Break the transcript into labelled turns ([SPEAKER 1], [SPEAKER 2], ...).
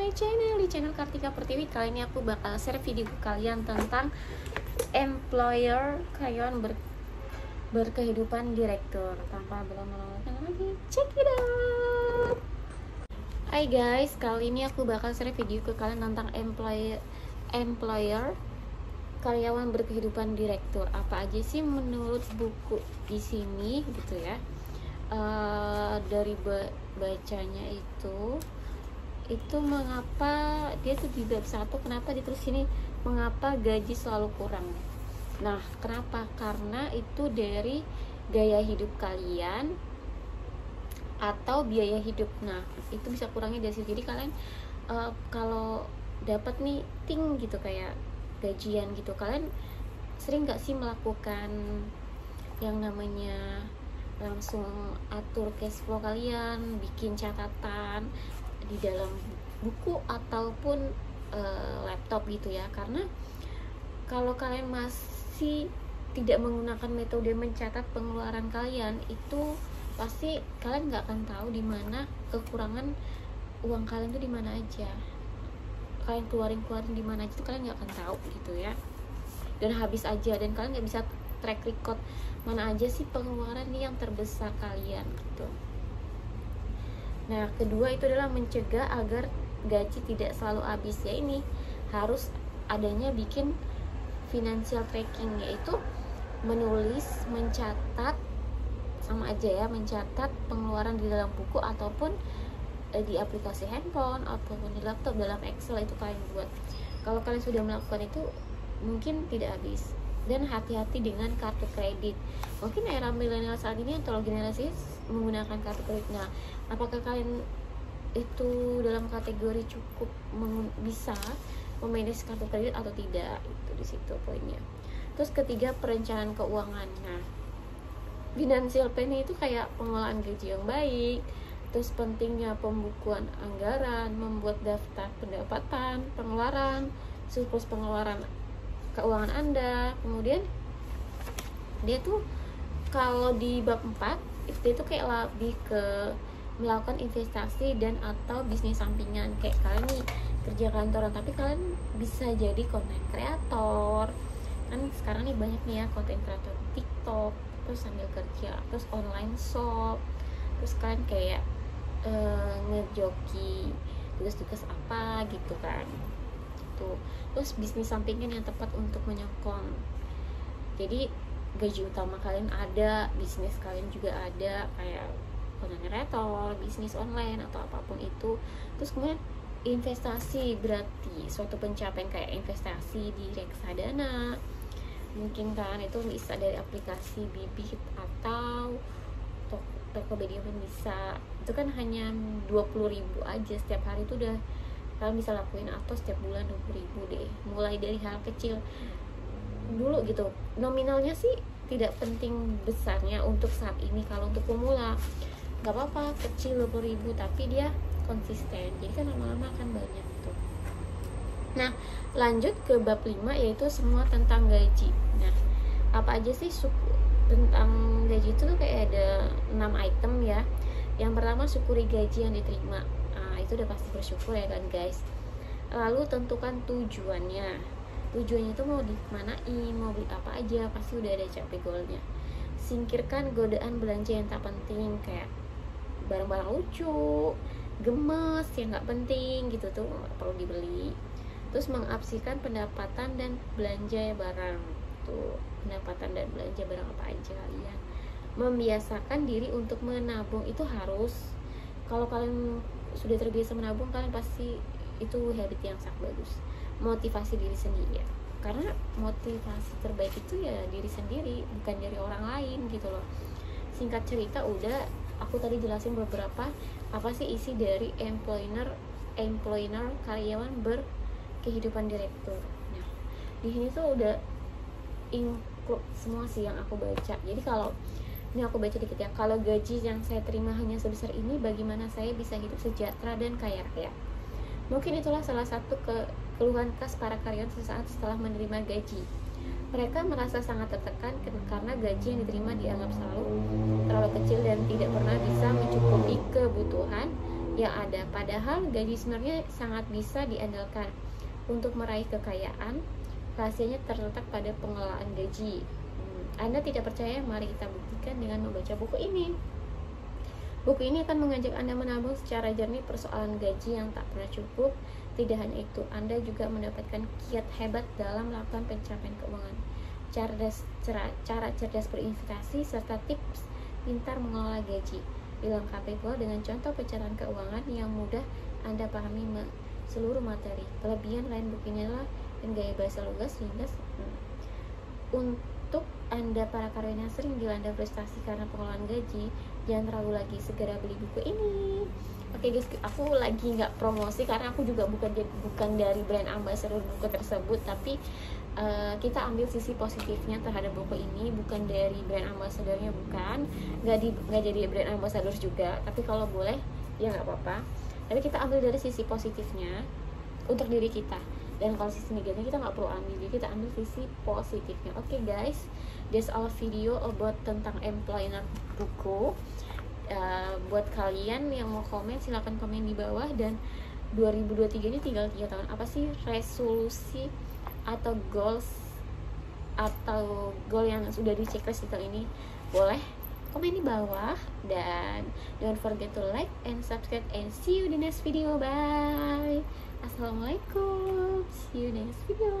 [SPEAKER 1] my channel, di channel Kartika Pertiwi. Kali ini aku bakal share video ke kalian tentang employer karyawan berkehidupan direktur. Tanpa berlama-lama lagi, check it out. Hai guys, kali ini aku bakal share video ke kalian tentang employer karyawan berkehidupan direktur. Apa aja sih menurut buku di sini gitu ya. Dari bacanya itu mengapa dia tuh di bab 1, kenapa ditulis sini mengapa gaji selalu kurang. Nah, kenapa? Karena itu dari gaya hidup kalian atau biaya hidup. Nah, itu bisa kurangnya dari situ. Jadi kalian kalau dapat nih ting gitu kayak gajian gitu, kalian sering nggak sih melakukan yang namanya langsung atur cash flow kalian, bikin catatan di dalam buku ataupun laptop gitu ya. Karena kalau kalian masih tidak menggunakan metode mencatat pengeluaran kalian, itu pasti kalian nggak akan tahu di mana kekurangan uang kalian tuh di mana aja, kalian keluarin di mana aja, itu kalian nggak akan tahu gitu ya. Dan habis aja, dan kalian nggak bisa track record mana aja sih pengeluaran nih yang terbesar kalian gitu. Nah, kedua itu adalah mencegah agar gaji tidak selalu habis. Ya ini harus adanya bikin financial tracking, yaitu menulis, mencatat, sama aja ya, mencatat pengeluaran di dalam buku ataupun di aplikasi handphone ataupun di laptop, dalam Excel itu kalian buat. Kalau kalian sudah melakukan itu mungkin tidak habis. Dan hati-hati dengan kartu kredit. Mungkin era milenial saat ini atau generasi menggunakan kartu kredit. Nah, apakah kalian itu dalam kategori cukup bisa memanage kartu kredit atau tidak? Itu di situ poinnya. Terus ketiga, perencanaan keuangan. Nah, financial planning itu kayak pengelolaan gaji yang baik, terus pentingnya pembukuan anggaran, membuat daftar pendapatan, pengeluaran, surplus pengeluaran keuangan Anda. Kemudian dia tuh kalau di bab 4 itu kayak lebih ke melakukan investasi dan atau bisnis sampingan. Kayak kalian nih kerja kantoran tapi kalian bisa jadi konten kreator. Kan sekarang nih banyak nih ya konten kreator TikTok, terus sambil kerja, terus online shop, terus kalian kayak ngejoki tugas-tugas apa gitu kan. Terus bisnis sampingan yang tepat untuk menyokong. Jadi gaji utama kalian ada, bisnis kalian juga ada, kayak konten kreator, bisnis online atau apapun itu. Terus kemudian investasi, berarti suatu pencapaian kayak investasi di reksadana, mungkin kan itu bisa dari aplikasi Bibit atau Tokopedia pun bisa. Itu kan hanya 20.000 aja setiap hari, itu udah kalian bisa lakuin, atau setiap bulan 20.000 deh, mulai dari hal kecil dulu gitu. Nominalnya sih tidak penting besarnya untuk saat ini. Kalau untuk pemula nggak apa-apa kecil 20.000, tapi dia konsisten, jadi kan lama-lama akan banyak gitu. Nah, lanjut ke bab 5, yaitu semua tentang gaji. Nah, apa aja sih tentang gaji itu tuh kayak ada 6 item ya. Yang pertama, syukuri gaji yang diterima. Itu udah pasti bersyukur ya kan guys. Lalu tentukan tujuannya itu mau dimanain, mau beli apa aja, pasti udah ada capai goalnya. Singkirkan godaan belanja yang tak penting, kayak barang-barang lucu, gemes yang nggak penting gitu tuh nggak perlu dibeli. Terus mengabsikan pendapatan dan belanja barang tuh, pendapatan dan belanja barang apa aja kalian. Membiasakan diri untuk menabung, itu harus. Kalau kalian sudah terbiasa menabung, kalian pasti itu habit yang sangat bagus. Motivasi diri sendiri ya, karena motivasi terbaik itu ya diri sendiri, bukan dari orang lain gitu loh. Singkat cerita, udah aku tadi jelasin beberapa apa sih isi dari employer karyawan berkehidupan direktur. Nah, di sini tuh udah include semua sih yang aku baca. Jadi kalau ini aku baca dikit ya. Kalau gaji yang saya terima hanya sebesar ini, bagaimana saya bisa hidup sejahtera dan kaya raya? Mungkin itulah salah satu keluhan khas para karyawan sesaat setelah menerima gaji. Mereka merasa sangat tertekan karena gaji yang diterima dianggap terlalu kecil dan tidak pernah bisa mencukupi kebutuhan yang ada. Padahal gaji sebenarnya sangat bisa diandalkan untuk meraih kekayaan. Rahasianya terletak pada pengelolaan gaji. Anda tidak percaya? Mari kita buktikan dengan membaca buku ini. Buku ini akan mengajak Anda menabung secara jernih persoalan gaji yang tak pernah cukup. Tidak hanya itu, Anda juga mendapatkan kiat hebat dalam melakukan pencapaian keuangan, cara cerdas berinvestasi, serta tips pintar mengelola gaji. Dilengkapi pula dengan contoh pencatatan keuangan yang mudah Anda pahami seluruh materi. Kelebihan lain buku ini adalah gaya bahasa lugas sehingga untuk Anda para karyawan yang sering dilanda frustasi karena pengelolaan gaji, jangan ragu lagi, segera beli buku ini. Oke guys, aku lagi nggak promosi karena aku juga bukan dari brand ambassador buku tersebut, tapi kita ambil sisi positifnya terhadap buku ini, bukan dari brand ambassadornya, bukan, nggak jadi brand ambassador juga, tapi kalau boleh ya nggak apa-apa, tapi kita ambil dari sisi positifnya untuk diri kita, dan kalau sisi negatifnya kita nggak perlu ambil, jadi kita ambil sisi positifnya. Oke guys, that's all video about tentang employer buku. Buat kalian yang mau komen silahkan komen di bawah. Dan 2023 ini tinggal 3 tahun, apa sih resolusi atau goals atau goal yang sudah di checklist itu ini? Boleh komen di bawah, dan don't forget to like and subscribe, and see you di next video. Bye. Assalamualaikum, see you next video.